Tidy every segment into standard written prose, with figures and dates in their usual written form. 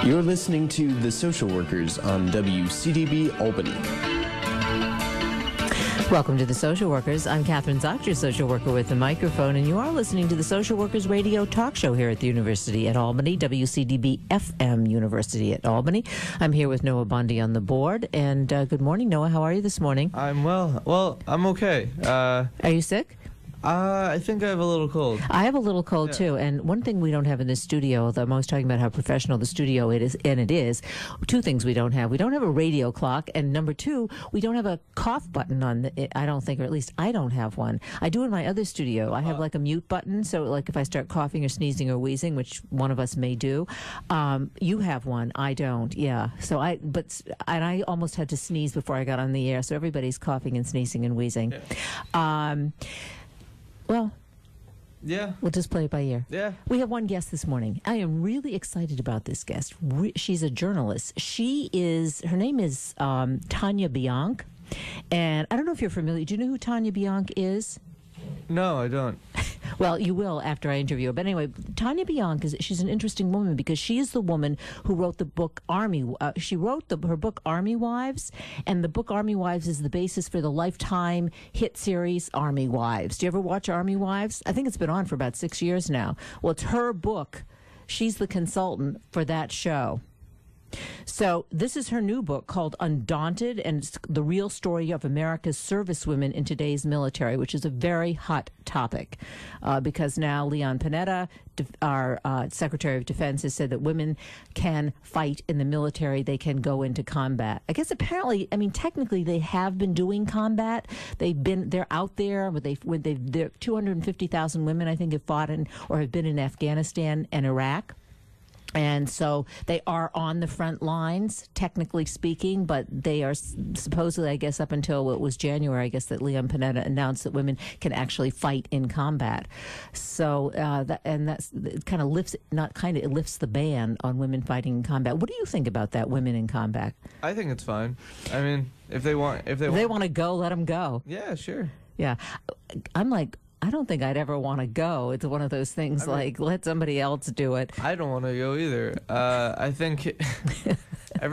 You're listening to The Social Workers on WCDB Albany. Welcome to The Social Workers. I'm Kathryn Zox, your social worker with the microphone, and you are listening to the Social Workers Radio Talk Show here at the University at Albany, WCDB FM University at Albany. I'm here with Noah Bundy on the board, and good morning, Noah. How are you this morning? I'm well. Well, I'm okay. Are you sick? I think I have a little cold. I have a little cold, too. And one thing we don't have in the studio, although I'm always talking about how professional the studio it is, and it is, two things we don't have. We don't have a radio clock, and number two, we don't have a cough button on it, I don't think, or at least I don't have one. I do in my other studio. I have like a mute button, so like if I start coughing or sneezing or wheezing, which one of us may do, you have one. I don't, yeah. So I almost had to sneeze before I got on the air, so everybody's coughing and sneezing and wheezing. Yeah. Well, yeah, we'll just play it by ear. Yeah. We have one guest this morning. I am really excited about this guest. She's a journalist. Her name is Tanya Biank. And I don't know if you're familiar. Do you know who Tanya Biank is? No, I don't. Well, you will after I interview her. But anyway, Tanya Biank she's an interesting woman because she is the woman who wrote the book she wrote her book Army Wives, and the book Army Wives is the basis for the Lifetime hit series Army Wives. Do you ever watch Army Wives? I think it's been on for about 6 years now. Well, it's her book. She's the consultant for that show. So this is her new book called Undaunted, and it's the real story of America's servicewomen in today's military, which is a very hot topic because now Leon Panetta, our Secretary of Defense, has said that women can fight in the military. They can go into combat. I guess apparently, I mean, technically they have been doing combat. They're out there. They're 250,000 women, I think, have fought in or have been in Afghanistan and Iraq. And so they are on the front lines, technically speaking, but they are supposedly, I guess, up until it was January, I guess, that Leon Panetta announced that women can actually fight in combat. So it kind of lifts the ban on women fighting in combat. What do you think about that, women in combat? I think it's fine. I mean, if they want to go, let them go. Yeah, sure. Yeah, I'm like, I don't think I'd ever want to go. It's one of those things let somebody else do it. I don't want to go either. I think I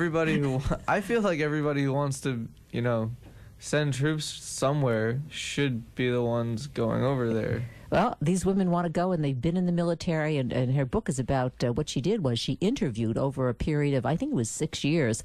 feel like everybody who wants to, send troops somewhere should be the ones going over there. Well, these women want to go, and they've been in the military, and her book is about what she did was she interviewed over a period of, I think it was 6 years,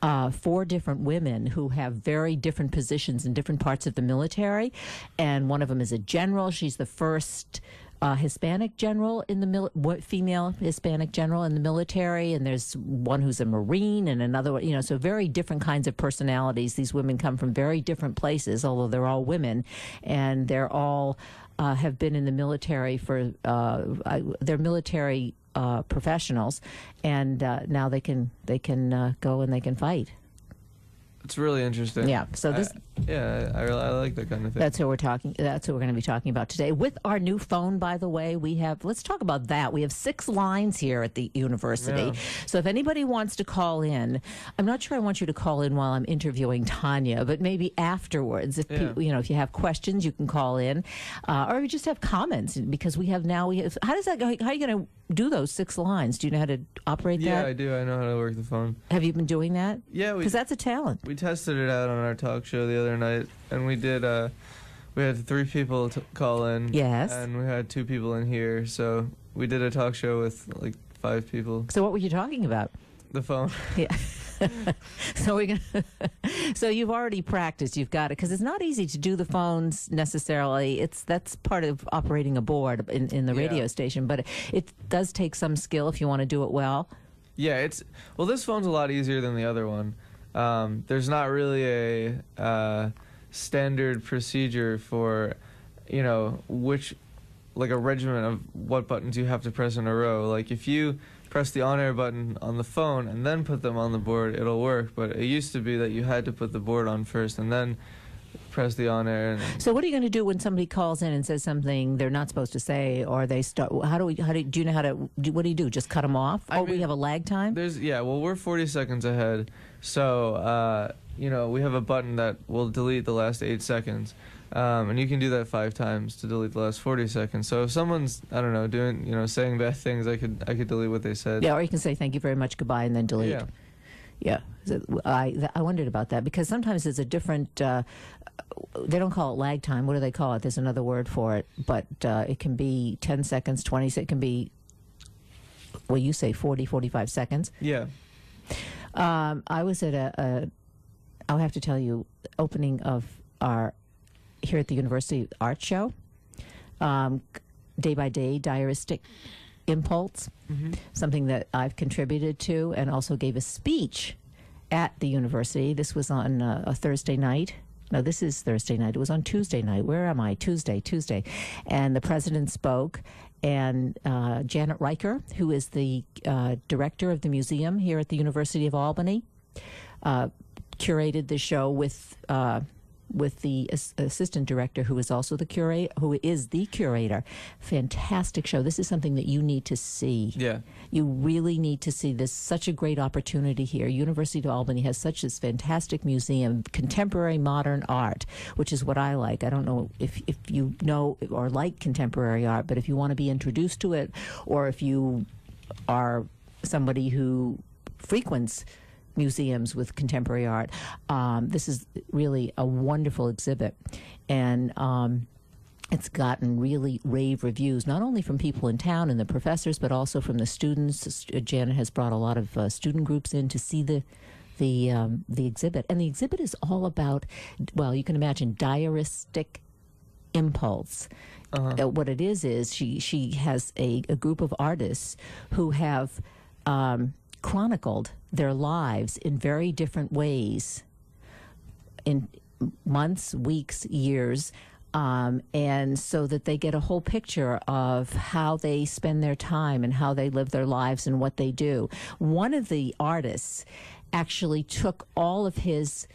4 different women who have very different positions in different parts of the military, and one of them is a general. She's the first Hispanic general in the female Hispanic general in the military, and there's one who's a Marine and another one, so very different kinds of personalities. These women come from very different places, although they're all women, and they're all have been in the military for they're military professionals, and now they can go and they can fight. It's really interesting. Yeah. So this. I like that kind of thing. That's who we're talking. That's who we're going to be talking about today. With our new phone, by the way, let's talk about that. We have 6 lines here at the university. Yeah. So if anybody wants to call in, I'm not sure I want you to call in while I'm interviewing Tanya, but maybe afterwards. If if you have questions, you can call in, or if you just have comments, because we have. How does that go? How are you going to do those 6 lines? Do you know how to operate that? Yeah, I do. I know how to work the phone. Have you been doing that? Yeah, because that's a talent. We tested it out on our talk show the other night, and we did. We had 3 people call in. Yes. And we had 2 people in here, so we did a talk show with like 5 people. So what were you talking about? The phone. Yeah. So you've already practiced. You've got it, because it's not easy to do the phones necessarily. That's part of operating a board in the radio station, but it does take some skill if you want to do it well. Yeah, this phone's a lot easier than the other one. There's not really a standard procedure for, which, like a regimen of what buttons you have to press in a row. Like if you press the on-air button on the phone and then put them on the board, it'll work. But it used to be that you had to put the board on first and then press the on-air. So what are you going to do when somebody calls in and says something they're not supposed to say, or they start? Do you know how to? What do you do? Just cut them off? We have a lag time. We're 40 seconds ahead. So we have a button that will delete the last 8 seconds. And you can do that 5 times to delete the last 40 seconds. So if someone's, I don't know, doing, saying bad things, I could delete what they said. Yeah, or you can say thank you very much, goodbye, and then delete. Yeah. Yeah, I wondered about that because sometimes it's a different. They don't call it lag time. What do they call it? There's another word for it, but it can be 10 seconds, 20. It can be, well, you say 40, 45 seconds. Yeah. I was at I'll have to tell you, opening of our here at the University art show, day by day diaristic impulse, something that I've contributed to, and also gave a speech at the university. This was on a Thursday night. No, this is Thursday night. It was on Tuesday night. Where am I? Tuesday. And the president spoke, and Janet Riker, who is the director of the museum here at the University of Albany, curated the show with the assistant director, who is also the curator. Fantastic show. This is something that you need to see. Yeah. You really need to see this. Such a great opportunity here. University of Albany has such this fantastic museum, contemporary modern art, which is what I like. I don't know if you know or like contemporary art, but if you want to be introduced to it, or if you are somebody who frequents museums with contemporary art, this is really a wonderful exhibit, and it's gotten really rave reviews, not only from people in town and the professors, but also from the students. Janet has brought a lot of student groups in to see the exhibit, and the exhibit is all about, well, you can imagine, diaristic impulse. What it is she has a group of artists who have chronicled their lives in very different ways, in months, weeks, years, and so that they get a whole picture of how they spend their time and how they live their lives and what they do. One of the artists actually took all of his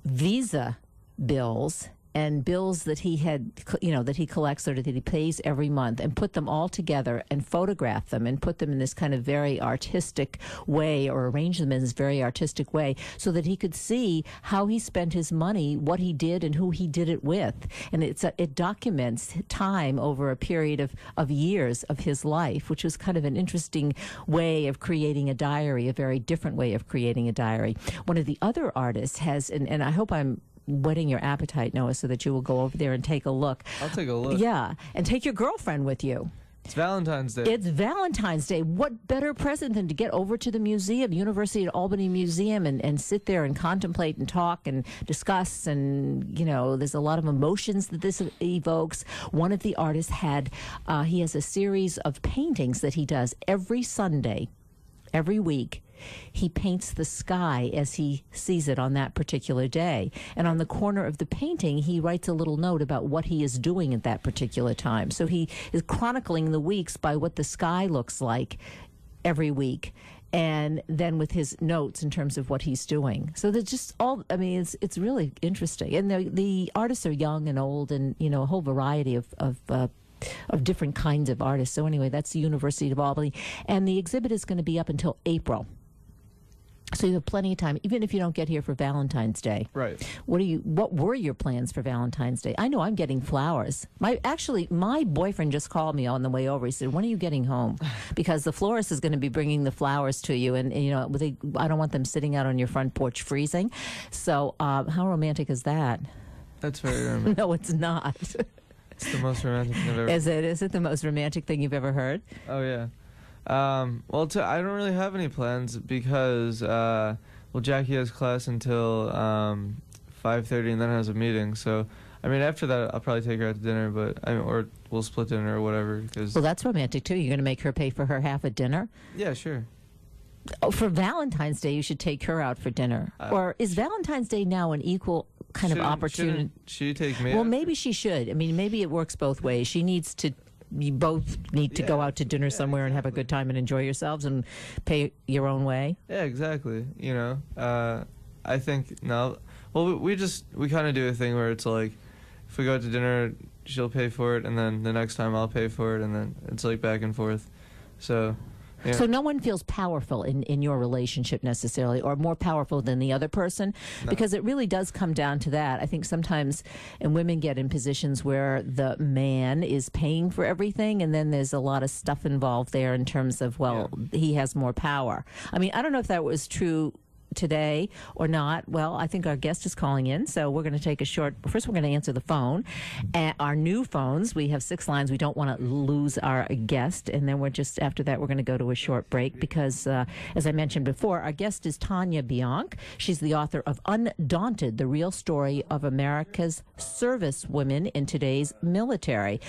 visa bills and bills that he had, that he collects or that he pays every month, and put them all together and photograph them and put them in this kind of very artistic way, or arrange them in this very artistic way, so that he could see how he spent his money, what he did, and who he did it with. And it documents time over a period of years of his life, which was kind of an interesting way of creating a diary, a very different way of creating a diary. One of the other artists has, and I hope I'm whetting your appetite, Noah, so that you will go over there and take a look. I'll take a look. Yeah, and take your girlfriend with you. It's Valentine's Day. It's Valentine's Day. What better present than to get over to the museum, University of Albany Museum, and sit there and contemplate and talk and discuss, and, there's a lot of emotions that this evokes. One of the artists he has a series of paintings that he does every Sunday, every week. He paints the sky as he sees it on that particular day. And on the corner of the painting, he writes a little note about what he is doing at that particular time. So he is chronicling the weeks by what the sky looks like every week, and then with his notes in terms of what he's doing. So there's just it's really interesting. And the artists are young and old, and, a whole variety of different kinds of artists. So anyway, that's the University of Albany. And the exhibit is going to be up until April. So you have plenty of time, even if you don't get here for Valentine's Day. Right. What were your plans for Valentine's Day? I know I'm getting flowers. My boyfriend just called me on the way over. He said, "When are you getting home?" Because the florist is going to be bringing the flowers to you, and I don't want them sitting out on your front porch freezing. So how romantic is that? That's very romantic. No, it's not. It's the most romantic thing I've ever. Is it the most romantic thing you've ever heard? Oh yeah. I don't really have any plans because, Jackie has class until 5:30, and then has a meeting. So, after that, I'll probably take her out to dinner, or we'll split dinner or whatever. Well, that's romantic too. You're going to make her pay for her half a dinner? Yeah, sure. Oh, for Valentine's Day, you should take her out for dinner. Or is Valentine's Day now an equal kind of opportunity? She take me? Well, maybe she should. Maybe it works both ways. You both need to go out to dinner somewhere and have a good time and enjoy yourselves and pay your own way. Yeah, exactly. I think no. Well, we kind of do a thing where it's like, if we go out to dinner, she'll pay for it, and then the next time I'll pay for it, and then it's like back and forth. So Yeah. So no one feels powerful in your relationship necessarily, or more powerful than the other person, because it really does come down to that. I think sometimes, and women get in positions where the man is paying for everything, and then there's a lot of stuff involved there in terms of, well, he has more power. I mean, I don't know if that was true today or not. Well, I think our guest is calling in, so we're going to take a short. First, we're going to answer the phone. Our new phones, we have 6 lines. We don't want to lose our guest, and then after that, we're going to go to a short break because, as I mentioned before, our guest is Tanya Biank. She's the author of Undaunted, the real story of America's servicewomen in today's military.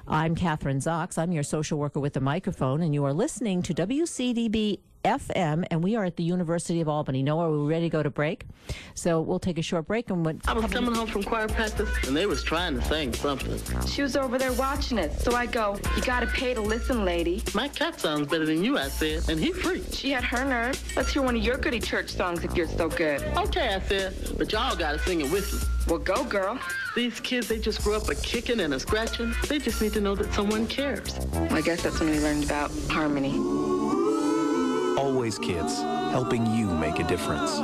I'm Kathryn Zox. I'm your social worker with a microphone, and you are listening to WCDB FM, and we are at the University of Albany. Noah, are we ready to go to break? So we'll take a short break. And I was coming home from choir practice, and they was trying to sing something. She was over there watching it, so I go, "You gotta pay to listen, lady." "My cat sounds better than you," I said, and he freaked. She had her nerve. "Let's hear one of your goody church songs if you're so good." "Okay," I said, "but y'all gotta sing it with me." "Well, go, girl." These kids, they just grew up a kicking and a scratching. They just need to know that someone cares. I guess that's when we learned about harmony. Always Kids, helping you make a difference.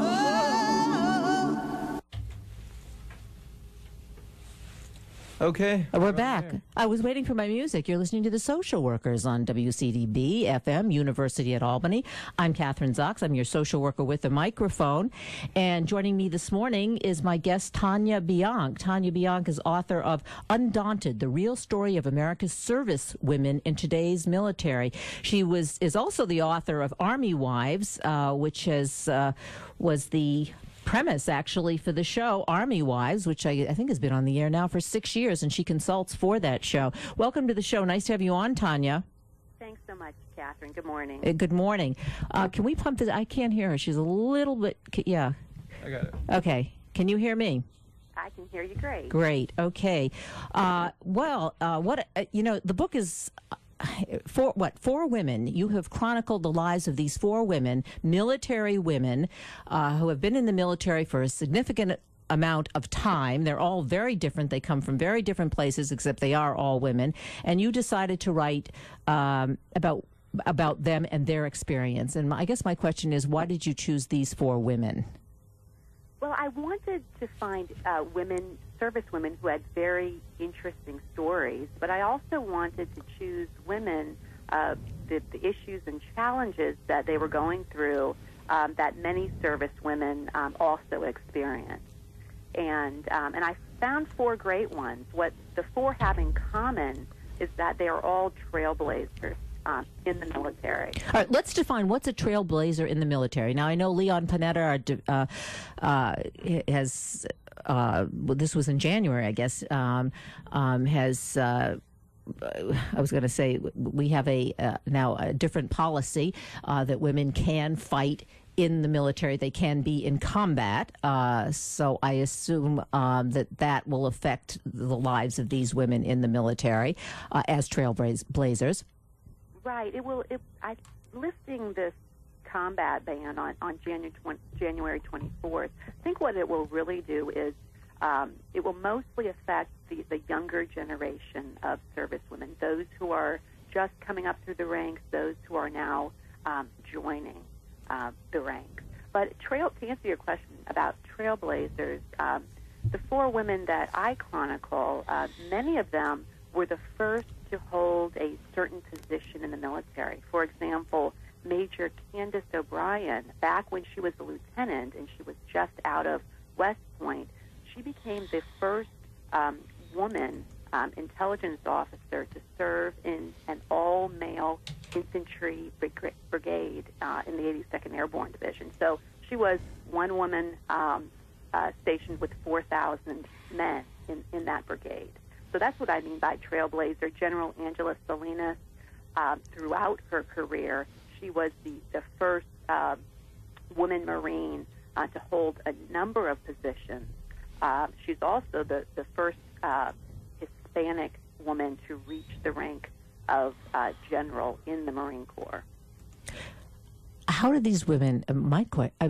Okay. We're back. I was waiting for my music. You're listening to The Social Workers on WCDB FM, University at Albany. I'm Kathryn Zox. I'm your social worker with a microphone. And joining me this morning is my guest, Tanya Biank. Tanya Biank is author of Undaunted, the real story of America's service women in today's military. She is also the author of Army Wives, which was the premise actually for the show Army Wives, which I think has been on the air now for 6 years, and she consults for that show. Welcome to the show. Nice to have you on, Tanya. Thanks so much, Kathryn. Good morning. Good morning. Can we pump this? I can't hear her. She's a little bit, yeah. I got it. Okay. Can you hear me? I can hear you great. Great. Okay. The book is four women. You have chronicled the lives of these 4 women, military women, who have been in the military for a significant amount of time. They're all very different. They come from very different places, except they are all women. And you decided to write about them and their experience. And I guess my question is, why did you choose these 4 women? Well, I wanted to find service women who had very interesting stories, but I also wanted to choose women, the issues and challenges that they were going through that many service women also experience. And I found 4 great ones. What the 4 have in common is that they are all trailblazers in the military. All right, let's define what's a trailblazer in the military. Now, I know Leon Panetta has, this was in January, I guess, has... I was going to say we have now a different policy that women can fight in the military. They can be in combat. So I assume that will affect the lives of these women in the military as trailblazers. Right. Listing this combat ban on January 24th, I think what it will really do is it will mostly affect the younger generation of service women, those who are just coming up through the ranks, those who are now joining the ranks. But to answer your question about trailblazers, the 4 women that I chronicle, many of them were the first to hold a certain position in the military. For example, Major Candace O'Brien, back when she was a lieutenant and she was just out of West Point, she became the first woman intelligence officer to serve in an all-male infantry brigade in the 82nd Airborne Division. So she was one woman stationed with 4,000 men in that brigade. So that's what I mean by trailblazer. General Angela Salinas, throughout her career, she was the first woman Marine to hold a number of positions. She's also the first Hispanic woman to reach the rank of general in the Marine Corps. How do these women,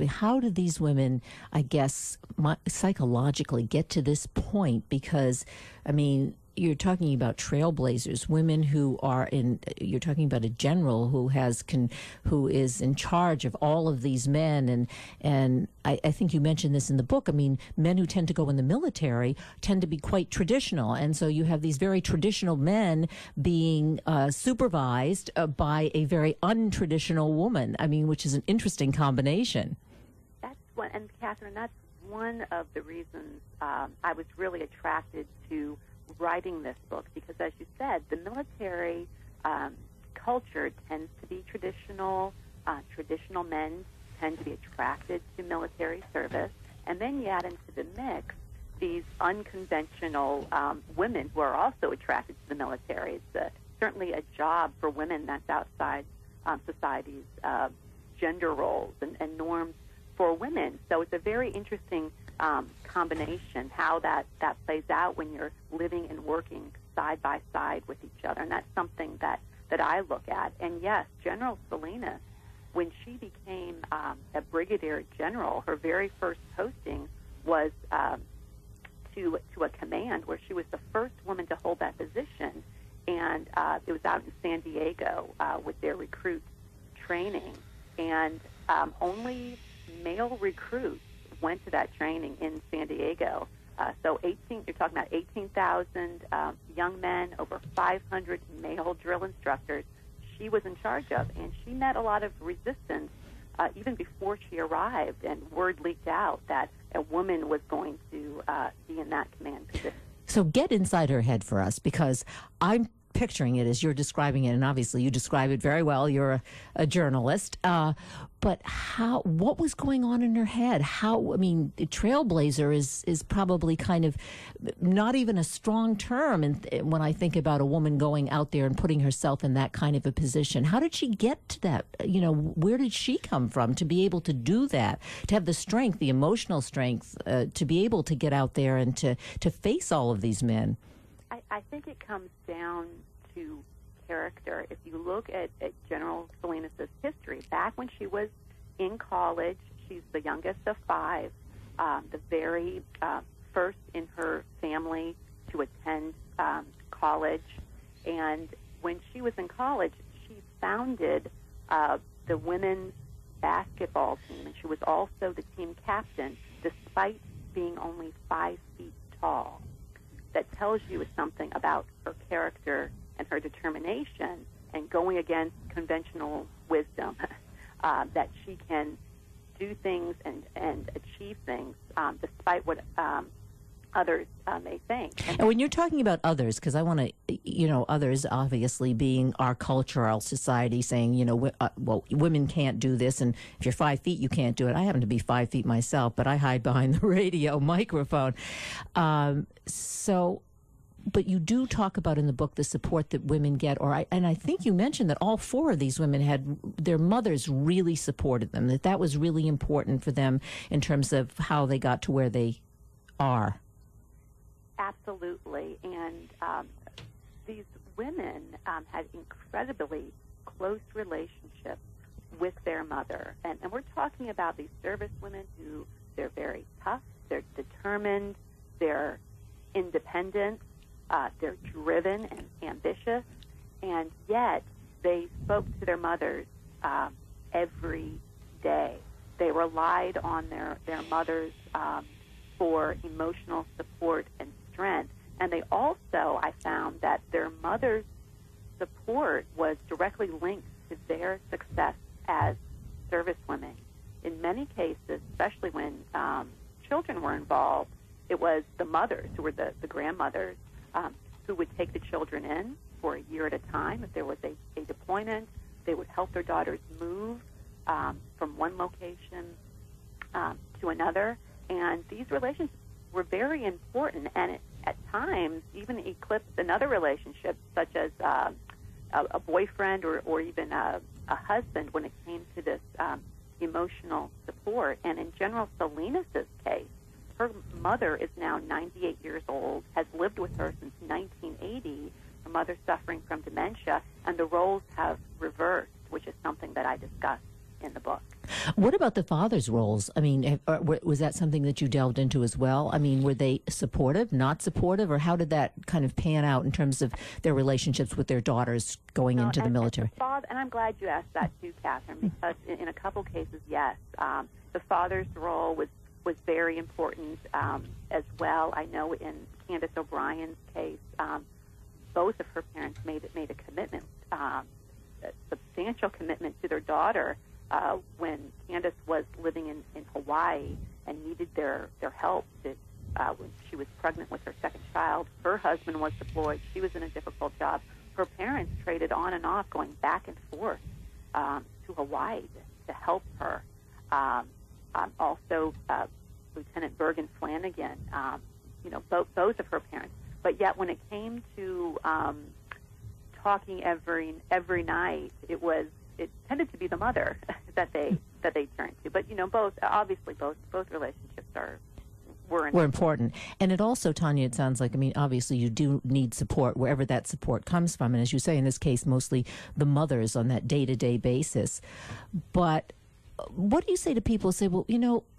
how do these women, I guess, psychologically get to this point? Because, I mean, you're talking about trailblazers, women who are you're talking about a general who is in charge of all of these men. And I think you mentioned this in the book. I mean, men who tend to go in the military tend to be quite traditional. And so you have these very traditional men being supervised by a very untraditional woman. I mean, which is an interesting combination. And Kathryn, that's one of the reasons I was really attracted to writing this book, because, as you said, the military culture tends to be traditional. Traditional men tend to be attracted to military service, and then you add into the mix these unconventional women who are also attracted to the military. It's certainly a job for women that's outside society's gender roles and norms for women. So it's a very interesting combination, how that plays out when you're living and working side by side with each other. And that's something that I look at. And yes, General Salinas, when she became a brigadier general, her very first posting was to a command where she was the first woman to hold that position. And it was out in San Diego with their recruit training. And only male recruits went to that training in San Diego. So you're talking about 18,000 young men, over 500 male drill instructors she was in charge of. And she met a lot of resistance even before she arrived, and word leaked out that a woman was going to be in that command position. So get inside her head for us, because I'm picturing it as you're describing it, and obviously you describe it very well. You're a journalist. But what was going on in her head? Trailblazer is probably kind of not even a strong term. And when I think about a woman going out there and putting herself in that kind of a position, how did she get to that? Where did she come from to be able to do that, to have the strength, the emotional strength, to be able to get out there and to face all of these men? I think it comes down to character. If you look at General Salinas' history, back when she was in college, she's the youngest of five, the very first in her family to attend college. And when she was in college, she founded the women's basketball team, and she was also the team captain, despite being only 5 feet tall. That tells you something about her character and her determination, and going against conventional wisdom, that she can do things and achieve things despite what others may think. And when you're talking about others, because I want to, others obviously being our culture, our society, saying, women can't do this, and if you're 5 feet, you can't do it. I happen to be 5 feet myself, but I hide behind the radio microphone. But you do talk about in the book the support that women get, and I think you mentioned that all four of these women had their mothers really supported them, that was really important for them in terms of how they got to where they are. Absolutely. And these women had incredibly close relationships with their mother. And we're talking about these service women who, they're very tough, they're determined, they're independent, they're driven and ambitious, and yet they spoke to their mothers every day. They relied on their mothers for emotional support and strength. And they also, I found that their mother's support was directly linked to their success as servicewomen. In many cases, especially when children were involved, it was the mothers, who were the grandmothers, who would take the children in for a year at a time. If there was a deployment, they would help their daughters move from one location to another. And these relationships were very important, and at times even eclipsed another relationship, such as a boyfriend or even a husband, when it came to this emotional support. And in General Salinas' case, her mother is now 98 years old, has lived with her since 1980, her mother suffering from dementia, and the roles have reversed, which is something that I discuss in the book. What about the father's roles? I mean, was that something that you delved into as well? I mean, were they supportive, not supportive, or how did that kind of pan out in terms of their relationships with their daughters going into the military? And I'm glad you asked that too, Kathryn, because in a couple cases, yes, the father's role was very important as well. I know in Candace O'Brien's case, both of her parents made a commitment, a substantial commitment to their daughter when Candace was living in Hawaii and needed their help when she was pregnant with her second child. Her husband was deployed. She was in a difficult job. Her parents traded on and off, going back and forth to Hawaii to help her. Also, Lieutenant Bergen Flanagan, both of her parents. But yet, when it came to talking every night, it tended to be the mother that they turned to. But both relationships were important. And it also, Tanya, it sounds like, I mean, obviously you do need support wherever that support comes from. And as you say, in this case, mostly the mothers on that day-to-day basis. But what do you say to people who say, well,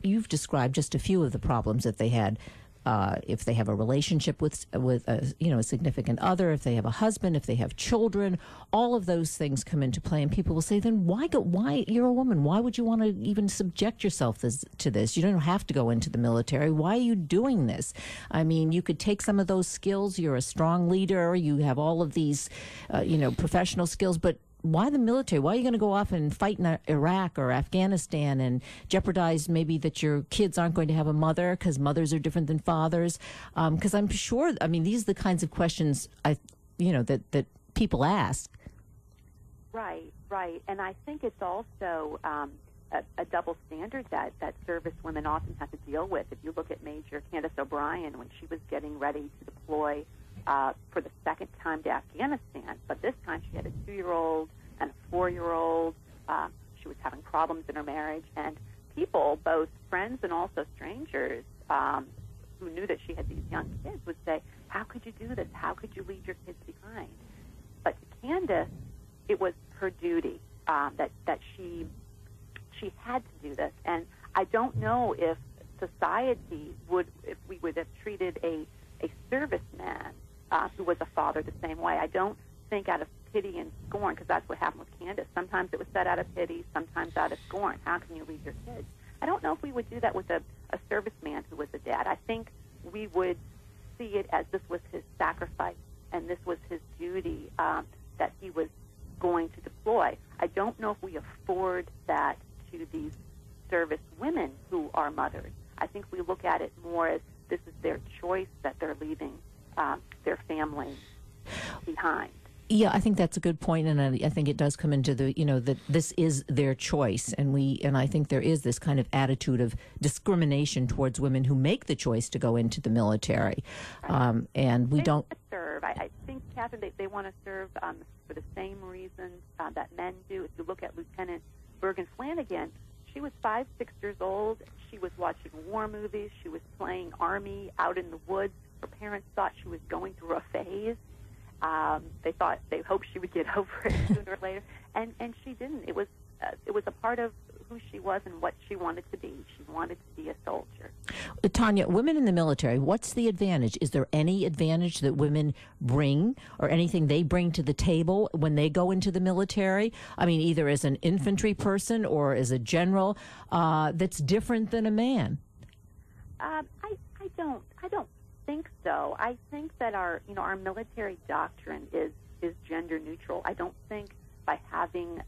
you've described just a few of the problems that they had. If they have a relationship with a significant other, if they have a husband, if they have children, all of those things come into play. And people will say, then why you're a woman? Why would you want to even subject yourself to this? You don't have to go into the military. Why are you doing this? I mean, you could take some of those skills. You're a strong leader. You have all of these, professional skills, but why the military? Why are you going to go off and fight in Iraq or Afghanistan and jeopardize maybe that your kids aren't going to have a mother because mothers are different than fathers? Because I'm sure, I mean, these are the kinds of questions that people ask. Right. And I think it's also a double standard that service women often have to deal with. If you look at Major Candace O'Brien, when she was getting ready to deploy for the second time to Afghanistan, but this time she had a 2-year-old and a 4-year-old. She was having problems in her marriage, and people, both friends and also strangers, who knew that she had these young kids, would say, how could you do this? How could you leave your kids behind? But to Candace, it was her duty that she had to do this. And I don't know if society if we would have treated a serviceman who was a father the same way. I don't think out of pity and scorn, because that's what happened with Candace. Sometimes it was said out of pity, sometimes out of scorn. How can you leave your kids? I don't know if we would do that with a serviceman who was a dad. I think we would see it as this was his sacrifice and this was his duty that he was going to deploy. I don't know if we afford that to these service women who are mothers. I think we look at it more as this is their choice that they're leaving their family behind. Yeah, I think that's a good point, and I think it does come into the, that this is their choice, and I think there is this kind of attitude of discrimination towards women who make the choice to go into the military, right. And we they don't want to serve. I think, Kathryn, they want to serve for the same reasons that men do. If you look at Lieutenant Bergen Flanagan, she was 5, 6 years old. She was watching war movies. She was playing Army out in the woods. Her parents thought she was going through a phase. They hoped she would get over it sooner or later, and she didn't. It was a part of who she was and what she wanted to be. She wanted to be a soldier. Tanya, women in the military, what's the advantage? Is there any advantage that women bring or anything they bring to the table when they go into the military? I mean, either as an infantry person or as a general that's different than a man? I don't think so. I think that our military doctrine is gender neutral. I don't think by having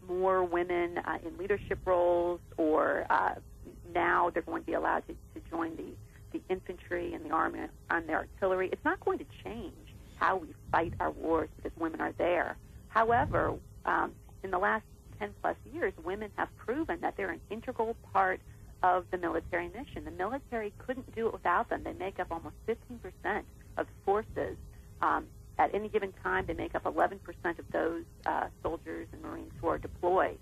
more women in leadership roles, or now they're going to be allowed to join the infantry and the army and the artillery, it's not going to change how we fight our wars because women are there. However, in the last 10 plus years, women have proven that they're an integral part of the military mission. The military couldn't do it without them. They make up almost 15% of the forces. At any given time, they make up 11% of those soldiers and Marines who are deployed.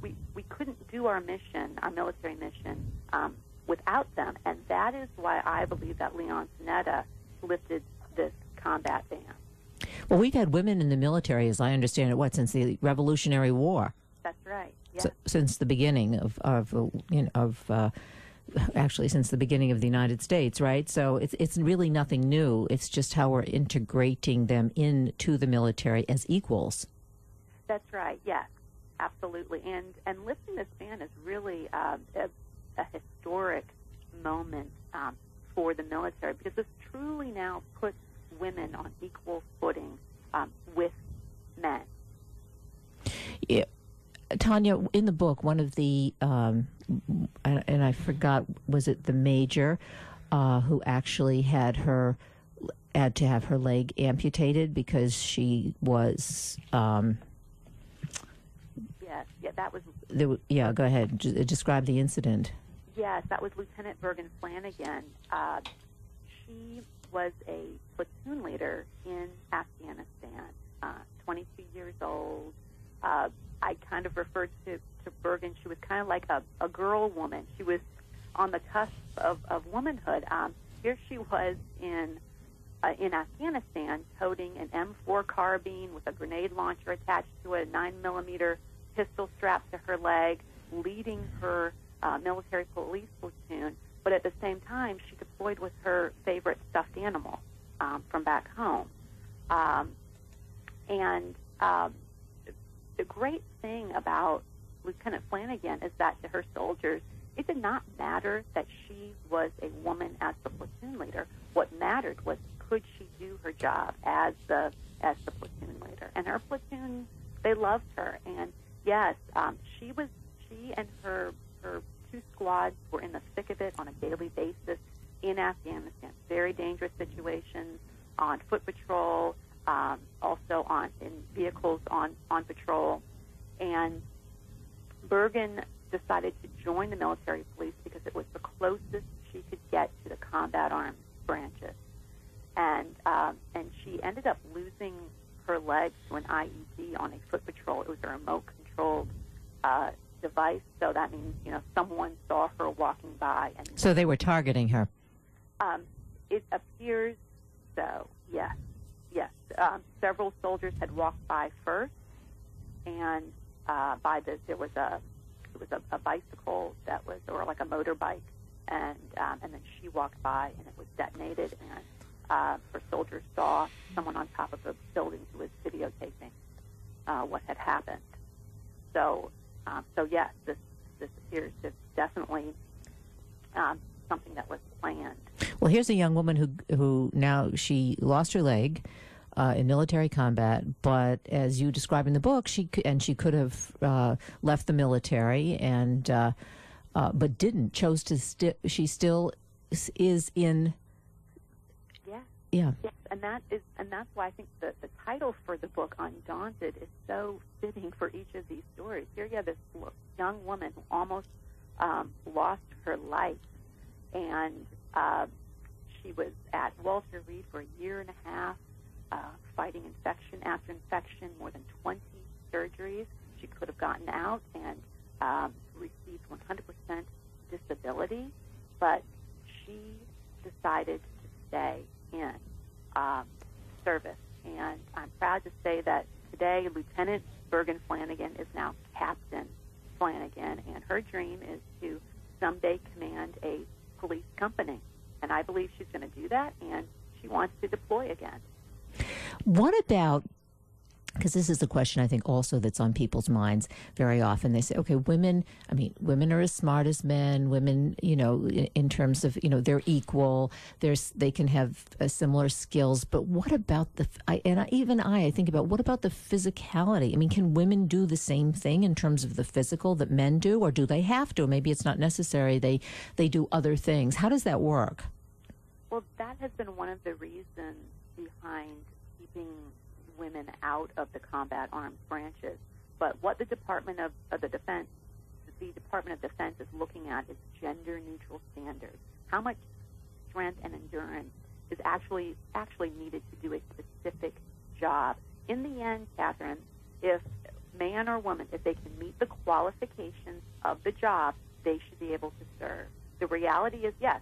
We couldn't do our mission, our military mission, without them, and that is why I believe that Leon Panetta lifted this combat ban. Well, we've had women in the military, as I understand it, since the Revolutionary War? That's right. Yes. Since the beginning actually since the beginning of the United States, right? So it's really nothing new. It's just how we're integrating them into the military as equals. That's right. Yes, absolutely. And lifting this ban is really a historic moment for the military, because this truly now puts women on equal footing with men. Yeah. Tanya, in the book, one of the, and I forgot, was it the major who actually had to have her leg amputated because she was... Yes, that was... Yeah, go ahead. Describe the incident. Yes, that was Lieutenant Bergen Flanagan. She was a platoon leader in Afghanistan, 22 years old. I kind of referred to Bergen. She was kind of like a girl woman. She was on the cusp of womanhood. Here she was in Afghanistan, toting an M4 carbine with a grenade launcher attached to a 9mm pistol strapped to her leg, leading her military police platoon. But at the same time, she deployed with her favorite stuffed animal from back home. The great thing about Lieutenant Flanagan is that to her soldiers, it did not matter that she was a woman as the platoon leader. What mattered was, could she do her job as the platoon leader? And her platoon, they loved her. And yes, she and her two squads were in the thick of it on a daily basis in Afghanistan. Very dangerous situations on foot patrol, also in vehicles on patrol. And Bergen decided to join the military police because it was the closest she could get to the combat arms branches. And she ended up losing her leg to an IED on a foot patrol. It was a remote-controlled device, so that means, someone saw her walking by. And so they were targeting her? It appears so, yes. Yes. Several soldiers had walked by first, and there was a bicycle that was, or like a motorbike, and then she walked by and it was detonated, and her soldiers saw someone on top of the building who was videotaping what had happened. So yes, this appears to definitely something that was planned. Well, here's a young woman who now she lost her leg in military combat, but as you describe in the book, she could have left the military and but didn't. Chose to she still is in. Yeah. Yeah. Yes, and that's why I think the title for the book, Undaunted, is so fitting for each of these stories. Here you have this young woman who almost lost her life, and she was at Walter Reed for a year and a half, fighting infection after infection, more than 20 surgeries. She could have gotten out and received 100% disability, but she decided to stay in service. And I'm proud to say that today Lieutenant Bergen Flanagan is now Captain Flanagan, and her dream is to someday command a police company. And I believe she's going to do that, and she wants to deploy again. What about, because this is the question I think also that's on people's minds very often. They say, okay, women are as smart as men. Women, in terms of, they're equal. They can have similar skills. But what about I think about, what about the physicality? I mean, can women do the same thing in terms of the physical that men do, or do they have to? Maybe it's not necessary. They do other things. How does that work? Well, that has been one of the reasons behind keeping women out of the combat arms branches. But what the Department of Defense is looking at is gender-neutral standards. How much strength and endurance is actually needed to do a specific job. In the end, Kathryn, if man or woman, if they can meet the qualifications of the job, they should be able to serve. The reality is, yes,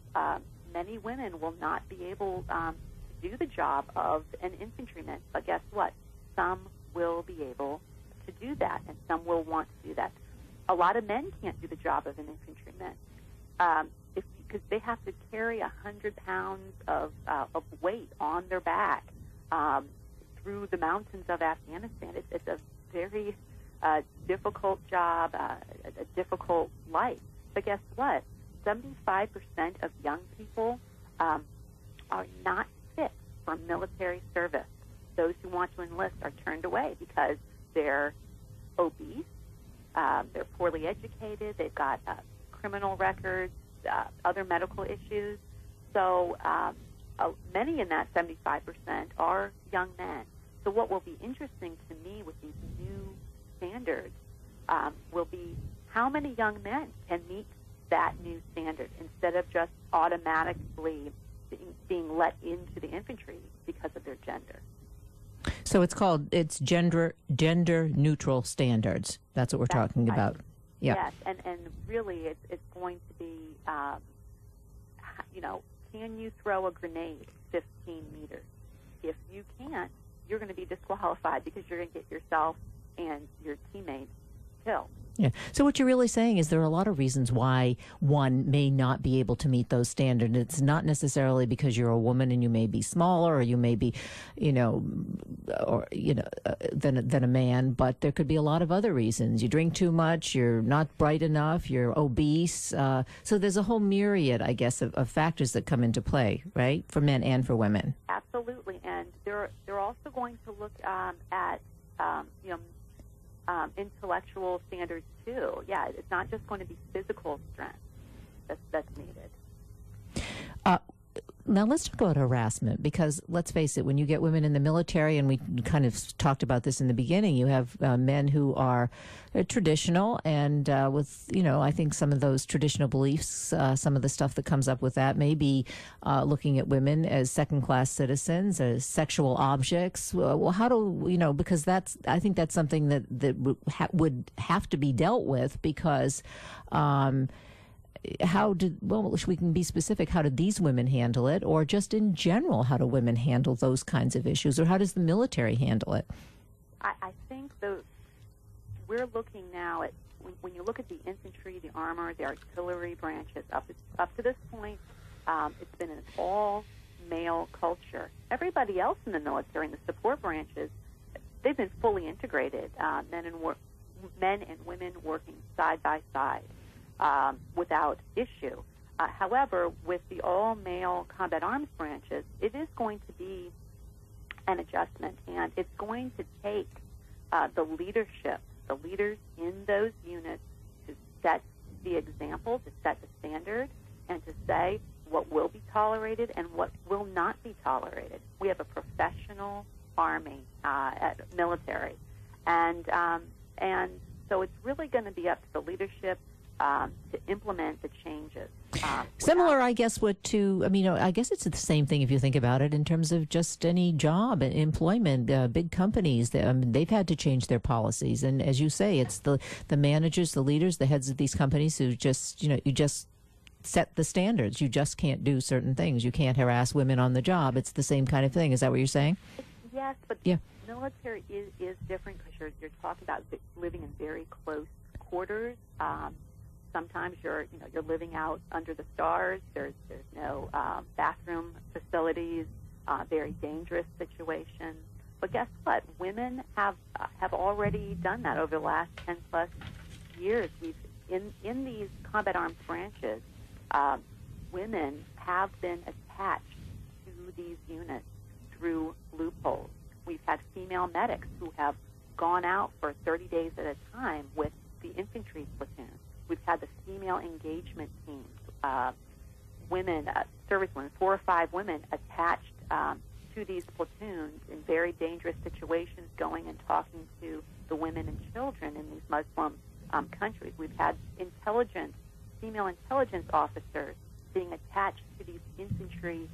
many women will not be able to do the job of an infantryman, but guess what? Some will be able to do that, and some will want to do A lot of men can't do the job of an infantryman because they have to carry 100 pounds of weight on their back through the mountains of Afghanistan. It's a very difficult job, a difficult life. But guess what? 75% of young people are not fit for military service. Those who want to enlist are turned away because they're obese, they're poorly educated, they've got criminal records, other medical issues. So many in that 75% are young men. So what will be interesting to me with these new standards will be how many young men can meet that new standard instead of just automatically being let into the infantry because of their gender. So it's gender neutral standards. That's what we're talking about. Yeah. Yes, and really it's going to be, can you throw a grenade 15 meters? If you can't, you're going to be disqualified because you're going to get yourself and your teammates killed. Yeah. So what you're really saying is there are a lot of reasons why one may not be able to meet those standards. It's not necessarily because you're a woman and you may be smaller or you may be, than a man, but there could be a lot of other reasons. You drink too much, you're not bright enough, you're obese. So there's a whole myriad, I guess, of factors that come into play, right, for men and for women. Absolutely. And they're also going to look at intellectual standards too. Yeah, it's not just going to be physical strength that's needed. Now let's talk about harassment, because let's face it, when you get women in the military, and we kind of talked about this in the beginning, you have men who are traditional and with, I think some of those traditional beliefs, some of the stuff that comes up with that may be looking at women as second-class citizens, as sexual objects. Well, how do, because I think that's something that would have to be dealt with, because we can be specific, how did these women handle it, or just in general, how do women handle those kinds of issues, or how does the military handle it? I think we're looking now at, when you look at the infantry, the armor, the artillery branches, up to this point, it's been an all-male culture. Everybody else in the military, in the support branches, they've been fully integrated, men and women working side by side. Without issue. However, with the all-male combat arms branches, it is going to be an adjustment, and it's going to take the leaders in those units to set the example, to set the standard, and to say what will be tolerated and what will not be tolerated. We have a professional army, military, and so it's really going to be up to the leadership to implement the changes. Similar, I guess, I guess it's the same thing if you think about it in terms of just any job and employment. Big companies, they've had to change their policies. And as you say, it's the managers, the leaders, the heads of these companies who just, you just set the standards. You just can't do certain things. You can't harass women on the job. It's the same kind of thing. Is that what you're saying? Yes, but the military is different because you're talking about living in very close quarters. Sometimes you're living out under the stars. There's no bathroom facilities. Very dangerous situation. But guess what? Women have already done that over the last 10+ years. In these combat arms branches, women have been attached to these units through loopholes. We've had female medics who have gone out for 30 days at a time with the infantry platoon. We've had the female engagement teams, women, servicewomen, 4 or 5 women attached to these platoons in very dangerous situations, going and talking to the women and children in these Muslim countries. We've had female intelligence officers being attached to these infantry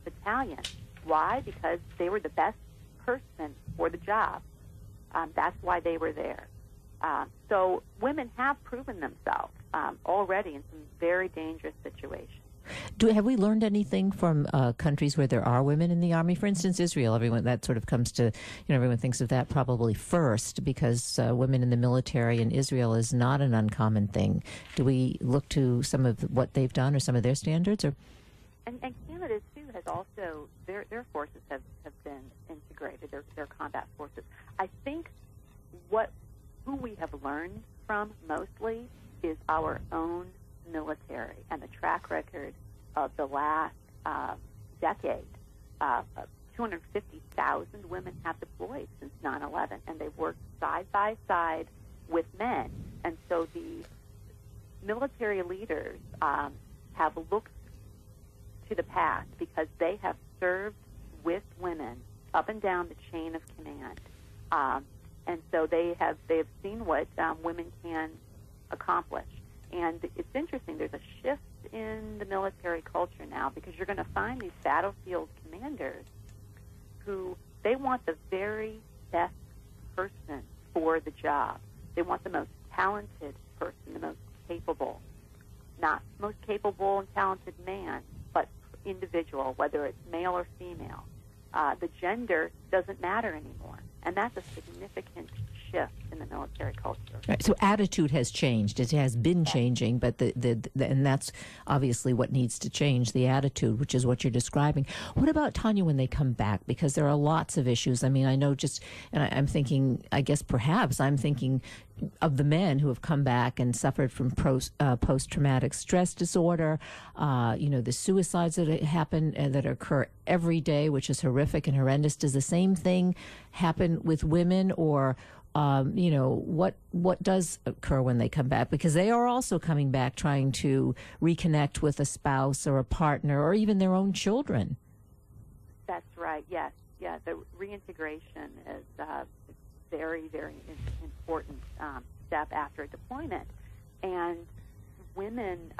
battalions. Why? Because they were the best person for the job. That's why they were there. So women have proven themselves already in some very dangerous situations. Have we learned anything from countries where there are women in the Army? For instance, Israel. Everyone that sort of comes to, everyone thinks of that probably first because women in the military in Israel is not an uncommon thing. Do we look to some of what they've done or some of their standards? Or And Canada too has also their forces have been integrated. Their combat forces. I think who we have learned from mostly is our own military and the track record of the last decade. 250,000 women have deployed since 9/11, and they've worked side by side with men. And so the military leaders have looked to the past because they have served with women up and down the chain of command. And so they have seen what women can accomplish. And it's interesting, there's a shift in the military culture now because you're going to find these battlefield commanders who, they want the very best person for the job. They want the most talented person, the most capable. Not most capable and talented man, but individual, whether it's male or female. The gender doesn't matter anymore. And that's a significant shift in the military culture. Right, so attitude has changed. It has been changing, but and that's obviously what needs to change, the attitude, which is what you're describing. What about, Tanya, when they come back? Because there are lots of issues. I mean, I know I'm thinking, I guess perhaps I'm thinking of the men who have come back and suffered from post-traumatic stress disorder, the suicides that happen and that occur every day, which is horrific and horrendous. Does the same thing happen with women, or what does occur when they come back? Because they are also coming back trying to reconnect with a spouse or a partner or even their own children. That's right, yes. Yeah, the reintegration is very, very important step after a deployment. And women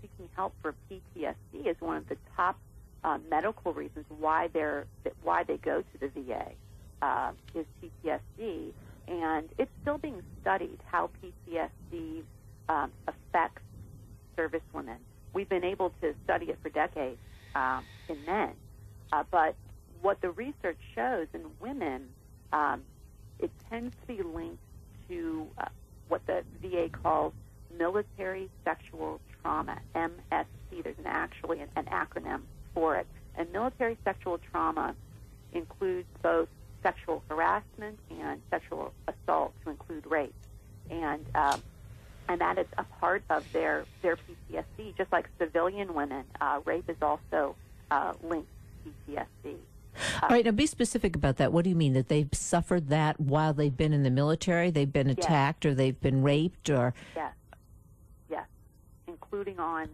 seeking help for PTSD is one of the top medical reasons why they go to the VA is PTSD. And it's still being studied how PTSD affects service women. We've been able to study it for decades in men. But what the research shows in women, it tends to be linked to what the VA calls military sexual trauma, MST. There's actually an acronym for it. And military sexual trauma includes both sexual harassment and sexual assault, to include rape. And that is a part of their PTSD. Just like civilian women, rape is also linked to PTSD. All right, now be specific about that. What do you mean, that they've suffered that while they've been in the military? They've been attacked, or they've been raped, or? Yes, including on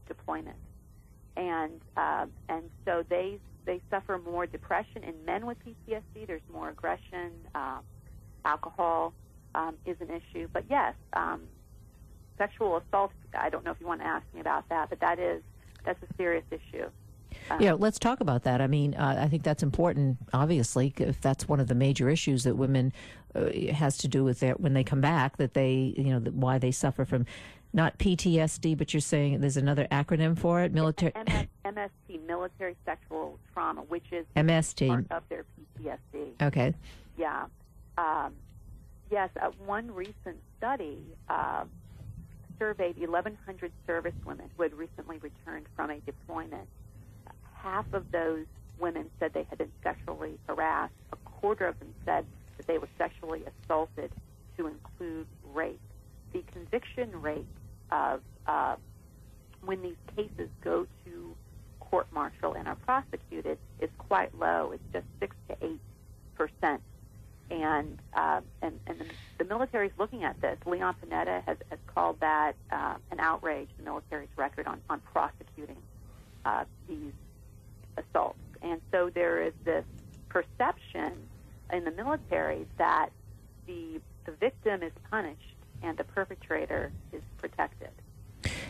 deployment, and so they suffer more depression. In men with PTSD, there's more aggression. Alcohol is an issue, but yes, sexual assault. I don't know if you want to ask me about that, but that's a serious issue. Let's talk about that. I mean, I think that's important, obviously, if that's one of the major issues that women has to do with when they come back, that they, why they suffer from not PTSD, but you're saying there's another acronym for it, military. MST, military sexual trauma, which is MST. part of their PTSD. Okay. Yeah. Yes, one recent study surveyed 1,100 service women who had recently returned from a deployment. Half of those women said they had been sexually harassed. A quarter of them said that they were sexually assaulted, to include rape. The conviction rate of when these cases go to court-martial and are prosecuted is quite low. It's just 6 to 8%. And the military is looking at this. Leon Panetta has called that an outrage, the military's record on prosecuting these assaults. And so there is this perception in the military that the victim is punished and the perpetrator is protected.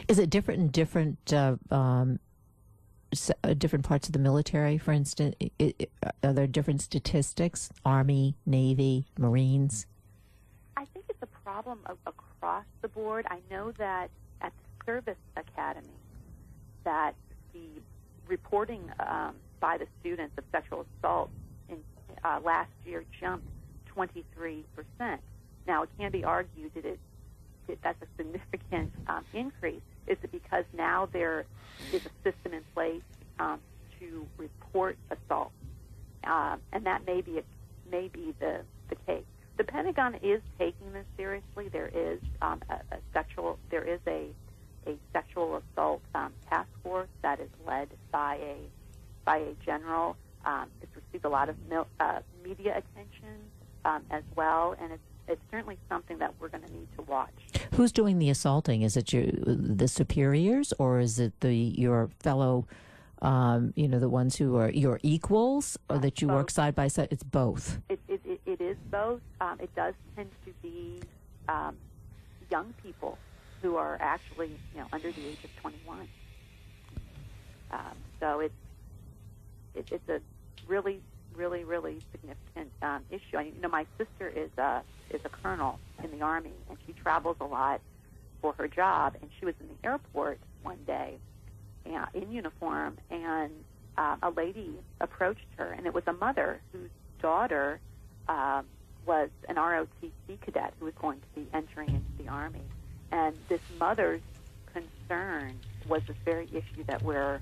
Is it different in different parts of the military? For instance, are there different statistics? Army, Navy, Marines? I think it's a problem across the board. I know that at the service academy that the reporting by the students of sexual assault in last year jumped 23%. Now, it can be argued that that's a significant increase. Is it because now there is a system in place to report assault? And that may be the case. The Pentagon is taking this seriously. There is a sexual assault task force that is led by a general. It's received a lot of media attention as well, and it's certainly something that we're going to need to watch. Who's doing the assaulting? Is it the superiors, or is it your fellow, the ones who are your equals, or that you work side by side? It's both. It is both. It does tend to be young people who are actually, under the age of 21. So it's a really, really, really significant issue. My sister is a colonel in the Army, and she travels a lot for her job. And she was in the airport one day in uniform, and a lady approached her, and it was a mother whose daughter was an ROTC cadet who was going to be entering into the Army. And this mother's concern was this very issue that we're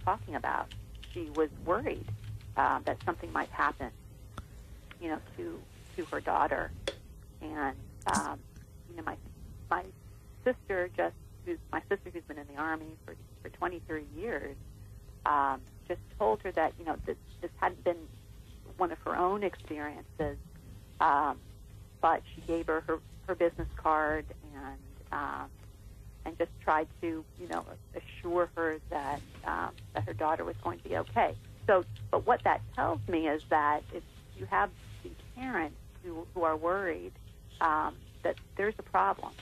talking about. She was worried that something might happen, to her daughter. And my sister who's been in the Army for 23 years, just told her that this hadn't been one of her own experiences, but she gave her business card and just tried to assure her that her daughter was going to be okay. So, but what that tells me is that if you have these parents who are worried, that there's a problem.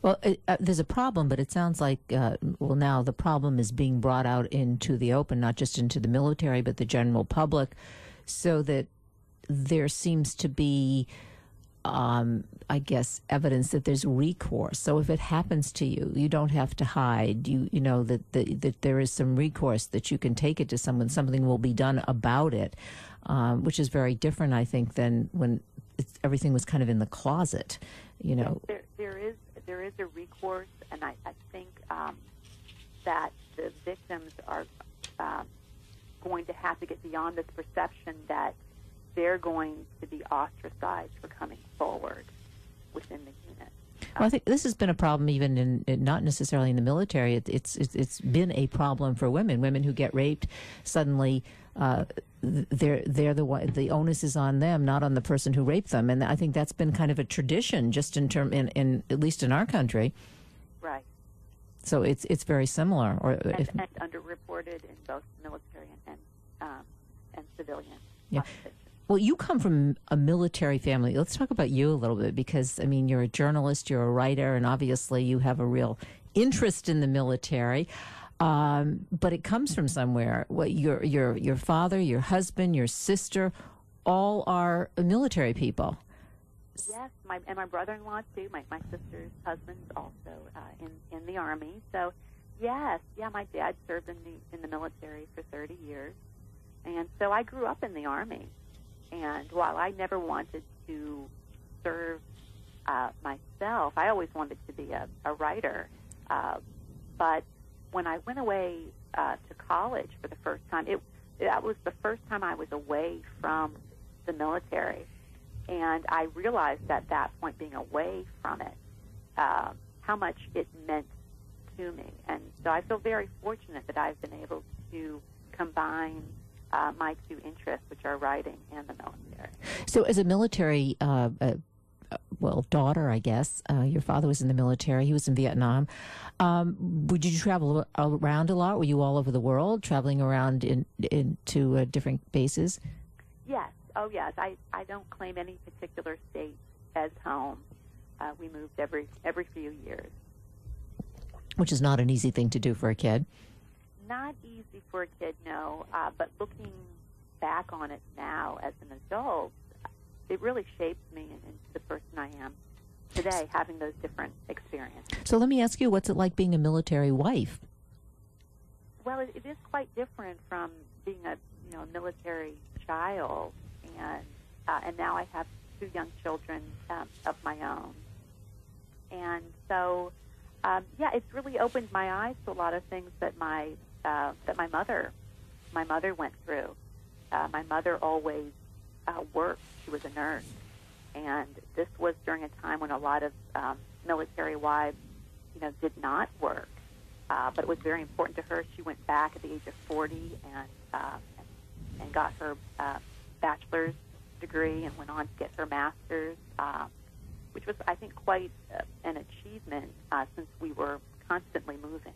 Well, there's a problem, but it sounds like, now the problem is being brought out into the open, not just into the military, but the general public, so that there seems to be, evidence that there's recourse. So if it happens to you, you don't have to hide. That there is some recourse, that you can take it to someone. Something will be done about it, which is very different, I think, than when everything was kind of in the closet. There is a recourse, and I think that the victims are going to have to get beyond this perception that they're going to be ostracized for coming forward within the unit. Well, I think this has been a problem even in not necessarily in the military. It's been a problem for women who get raped. Suddenly, they're the one. The onus is on them, not on the person who raped them. And I think that's been kind of a tradition, just in at least in our country. Right. So it's very similar, and underreported in both military and civilian. Yeah. Well, you come from a military family. Let's talk about you a little bit, because, you're a journalist, you're a writer, and obviously you have a real interest in the military. But it comes from somewhere. Your father, your husband, your sister, all are military people. Yes, my brother-in-law, too. My sister's husband's also in the Army. So, yes, my dad served in the military for 30 years. And so I grew up in the Army. And while I never wanted to serve myself, I always wanted to be a writer. But when I went away to college for the first time, that was the first time I was away from the military. And I realized at that point, being away from it, how much it meant to me. And so I feel very fortunate that I've been able to combine my two interests, which are writing and the military. So as a military daughter, I guess, your father was in the military. He was in Vietnam. Did you travel around a lot? Were you all over the world, traveling around into different bases? Yes. Oh, yes. I don't claim any particular state as home. We moved every few years. Which is not an easy thing to do for a kid. Not easy for a kid, no. But looking back on it now as an adult, it really shaped me into the person I am today, having those different experiences. So let me ask you, what's it like being a military wife? Well, it is quite different from being a military child, and now I have 2 young children of my own, and so it's really opened my eyes to a lot of things that my mother went through. My mother always worked; she was a nurse, and this was during a time when a lot of military wives, did not work. But it was very important to her. She went back at the age of 40 and got her bachelor's degree and went on to get her master's, which was, I think, quite an achievement since we were constantly moving.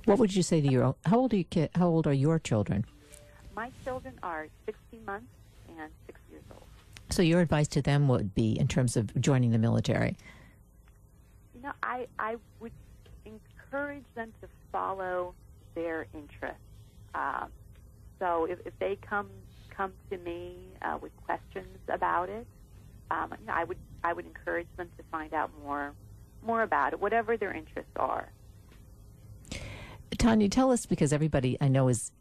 What would you say to your? How old are your children? My children are 16 months and 6 years old. So your advice to them would be in terms of joining the military? I would encourage them to follow their interests. So if they come to me with questions about it, I would encourage them to find out more about it, whatever their interests are. Tanya, tell us, because everybody I know is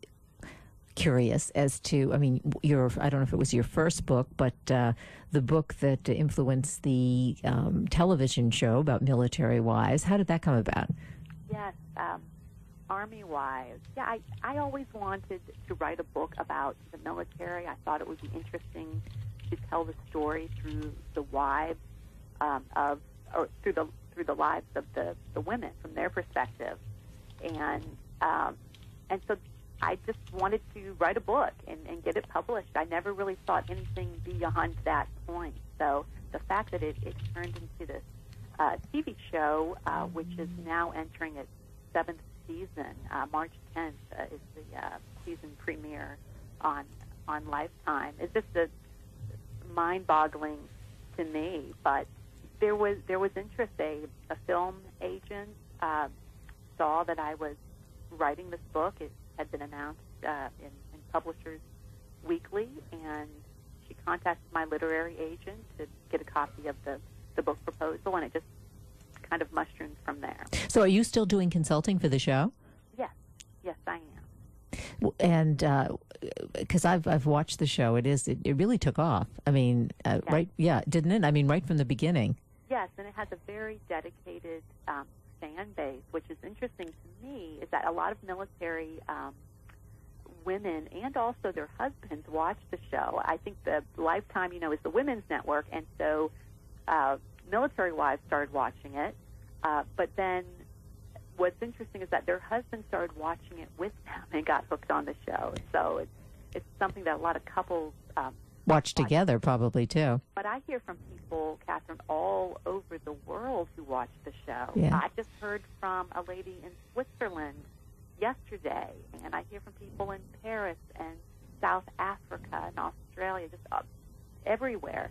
curious as to, I don't know if it was your first book, but the book that influenced the television show about military wives. How did that come about? Yes, Army Wives. Yeah, I always wanted to write a book about the military. I thought it would be interesting to tell the story through the wives through the lives of the women from their perspective, and so I just wanted to write a book and get it published. I never really thought anything beyond that point. So the fact that it turned into this TV show, which is now entering its 7th season, March 10th is the season premiere on Lifetime. It's just mind-boggling to me. But there was interest. A film agent saw that I was writing this book. It had been announced in Publishers Weekly, and she contacted my literary agent to get a copy of the book proposal, and it just kind of mushroomed from there. So are you still doing consulting for the show? Yes, I am. And because I've watched the show, it really took off. Yes. Right? Yeah, didn't it? Right from the beginning. Yes, and it has a very dedicated fan base, which is interesting to me, is that a lot of military women and also their husbands watch the show. I think the Lifetime, is the women's network, and so military wives started watching it. But then what's interesting is that their husbands started watching it with them and got hooked on the show. So it's something that a lot of couples watch together, probably, too. But I hear from people, Kathryn, all over the world who watch the show. Yeah. I just heard from a lady in Switzerland yesterday, and I hear from people in Paris and South Africa and Australia, just everywhere,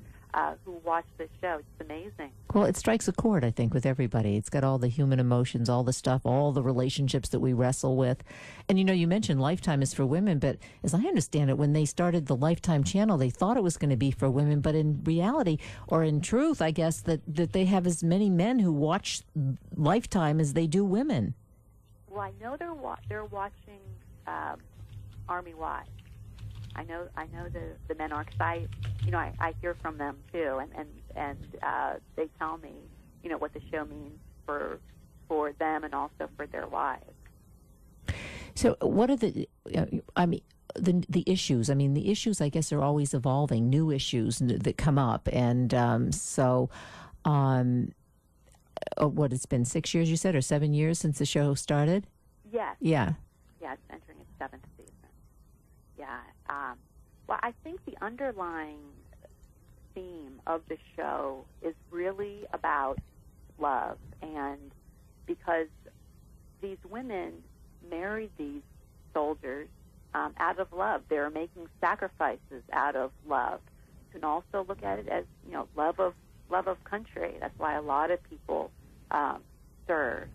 who watch this show. It's amazing. Well, it strikes a chord, I think, with everybody. It's got all the human emotions, all the stuff, all the relationships that we wrestle with. And, you mentioned Lifetime is for women, but as I understand it, when they started the Lifetime channel, they thought it was going to be for women, but in reality, or in truth, I guess, that they have as many men who watch Lifetime as they do women. Well, I know they're watching Army Wives. I know the men are, because I hear from them too, and they tell me what the show means for them and also for their wives. So what are the issues? The issues, I guess, are always evolving, new issues that come up, and what, it's been 6 years, you said, or 7 years since the show started? Yes. Yeah. Yeah, it's entering its 7th season. Yeah. Well, I think the underlying theme of the show is really about love, and because these women married these soldiers out of love. They're making sacrifices out of love. You can also look at it as, love of country. That's why a lot of people serve.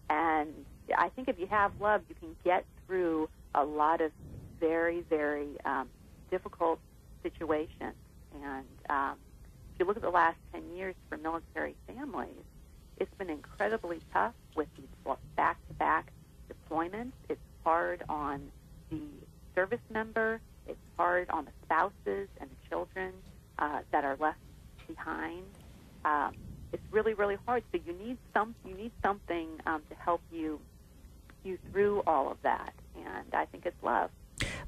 And I think if you have love, you can get through a lot of very, very difficult situations. And if you look at the last 10 years for military families, it's been incredibly tough with these back-to-back deployments. It's hard on the service member. It's hard on the spouses and the children that are left behind. It's really, really hard. So you need something to help you through all of that, and I think it's love.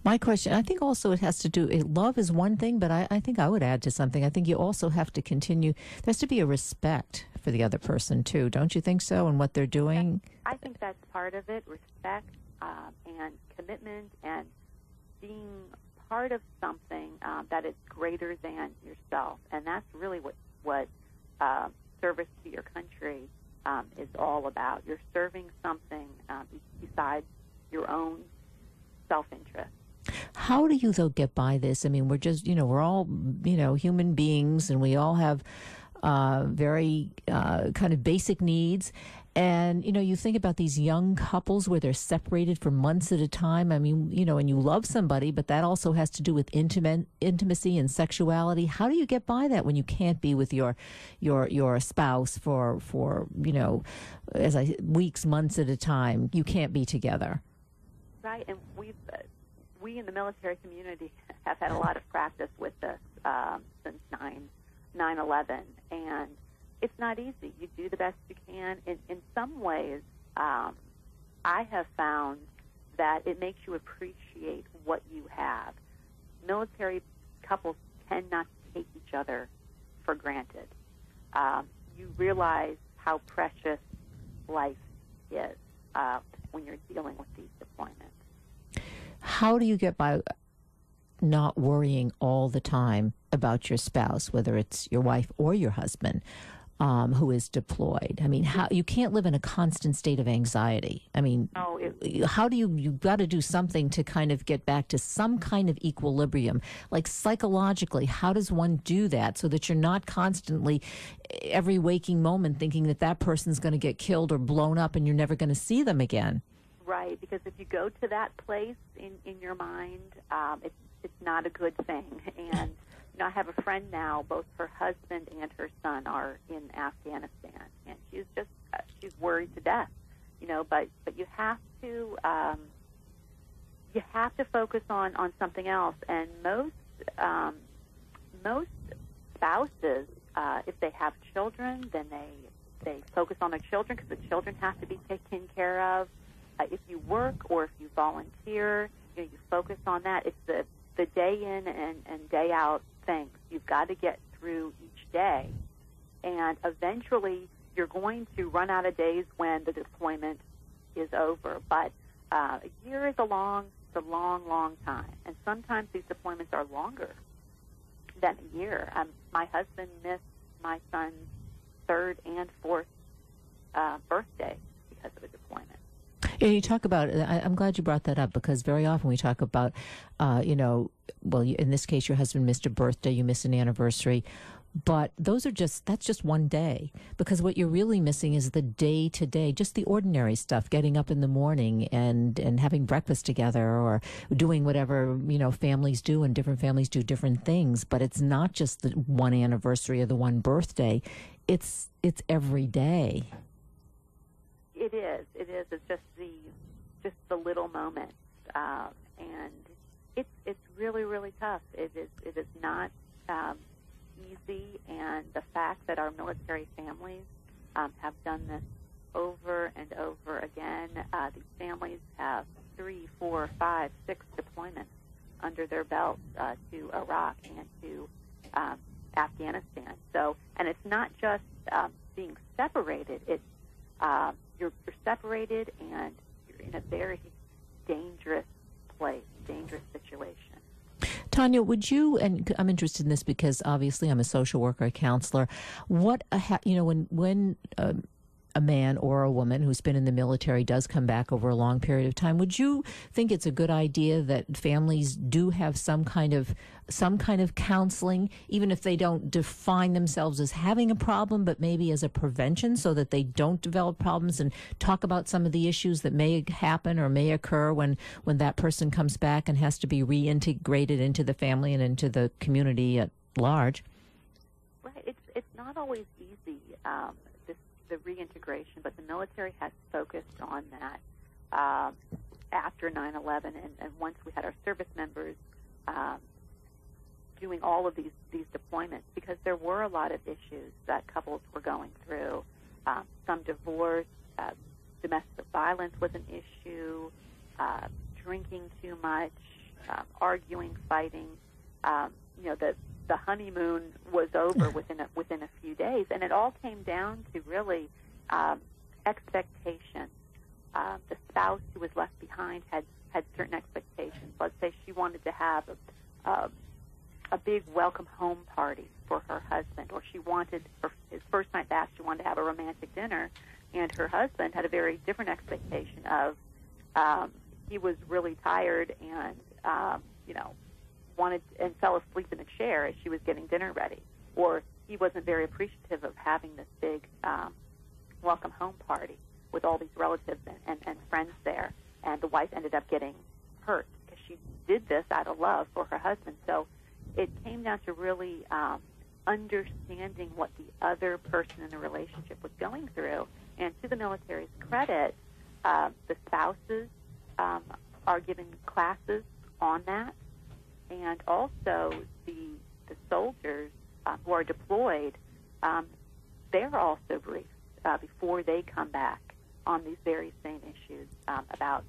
My question, I think also it has to do, love is one thing, but I think I would add to something. I think you also have to continue, there has to be a respect for the other person too. Don't you think so, and what they're doing? I think that's part of it, respect and commitment and being part of something that is greater than yourself. And that's really what service to your country is all about. You're serving something besides your own self-interest. How do you, though, get by this? I mean, we're just, we're all, human beings, and we all have very kind of basic needs. And, you think about these young couples where they're separated for months at a time. I mean, and you love somebody, but that also has to do with intimacy and sexuality. How do you get by that when you can't be with your spouse for weeks, months at a time? You can't be together. Right, and we in the military community have had a lot of practice with this since 9/11, and it's not easy. You do the best you can. In some ways, I have found that it makes you appreciate what you have. Military couples tend not to take each other for granted. You realize how precious life is when you're dealing with these deployments. How do you get by not worrying all the time about your spouse, whether it's your wife or your husband, who is deployed? I mean, how you can't live in a constant state of anxiety. I mean, how do you've got to do something to kind of get back to some kind of equilibrium, like psychologically, how does one do that so that you're not constantly every waking moment thinking that person's going to get killed or blown up and you're never going to see them again? Right, because if you go to that place in your mind, it's not a good thing. And I have a friend now, both her husband and her son are in Afghanistan, and she's worried to death, But you have to focus on something else. And most spouses, if they have children, then they focus on their children because the children have to be taken care of. If you work or if you volunteer, you focus on that. It's the day in and day out things. You've got to get through each day. And eventually you're going to run out of days when the deployment is over. But a year is a long time. And sometimes these deployments are longer than a year. My husband missed my son's 3rd and 4th birthday because of a deployment. And you talk about, I'm glad you brought that up, because very often we talk about, in this case, your husband missed a birthday, you missed an anniversary, but that's just one day, because what you're really missing is the day-to-day, just the ordinary stuff, getting up in the morning and having breakfast together or doing whatever, families do, and different families do different things, but it's not just the one anniversary or the one birthday, it's every day. It is. It's just the little moments, and it's really, really tough. It is not easy, and the fact that our military families have done this over and over again. These families have 3, 4, 5, 6 deployments under their belts to Iraq and to Afghanistan. So, and it's not just being separated. It's you're separated, and you're in a very dangerous place, dangerous situation. Tanya, would you, and I'm interested in this because obviously I'm a social worker, a counselor, when a man or a woman who's been in the military does come back over a long period of time, would you think it's a good idea that families do have some kind of counseling, even if they don't define themselves as having a problem, but maybe as a prevention so that they don't develop problems, and talk about some of the issues that may happen or may occur when that person comes back and has to be reintegrated into the family and into the community at large? Right. It's not not always easy, the reintegration, but the military has focused on that after 9/11, and once we had our service members doing all of these deployments, because there were a lot of issues that couples were going through. Some divorce, domestic violence was an issue, drinking too much, arguing, fighting. The honeymoon was over within a few days, and it all came down to really expectations. The spouse who was left behind had certain expectations. Let's say she wanted to have a big welcome home party for her husband, or she wanted, for his first night back, she wanted to have a romantic dinner, and her husband had a very different expectation of he was really tired and wanted and fell asleep in a chair as she was getting dinner ready, or he wasn't very appreciative of having this big welcome home party with all these relatives and friends there, and the wife ended up getting hurt because she did this out of love for her husband. So it came down to really understanding what the other person in the relationship was going through. And to the military's credit, the spouses are given classes on that, and also the soldiers who are deployed, they're also briefed before they come back on these very same issues about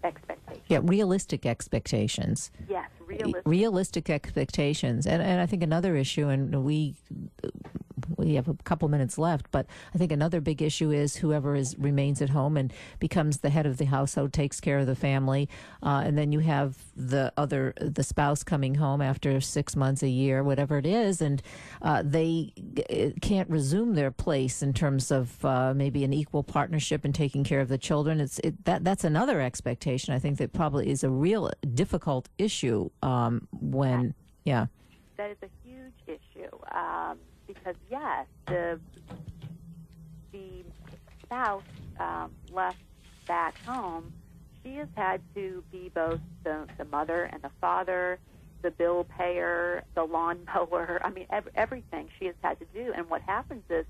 expectations. Yeah, realistic expectations. Yes, realistic expectations. And I think another issue, and we have a couple minutes left, but I think another big issue is whoever remains at home and becomes the head of the household, takes care of the family, and then you have the spouse coming home after 6 months, a year, whatever it is, and they can't resume their place in terms of maybe an equal partnership in taking care of the children. That's another expectation I think that probably is a real difficult issue when, yeah. That is a huge issue. Because yes, the spouse left back home, she has had to be both the mother and the father, the bill payer, the lawn mower. I mean, everything she has had to do. And what happens is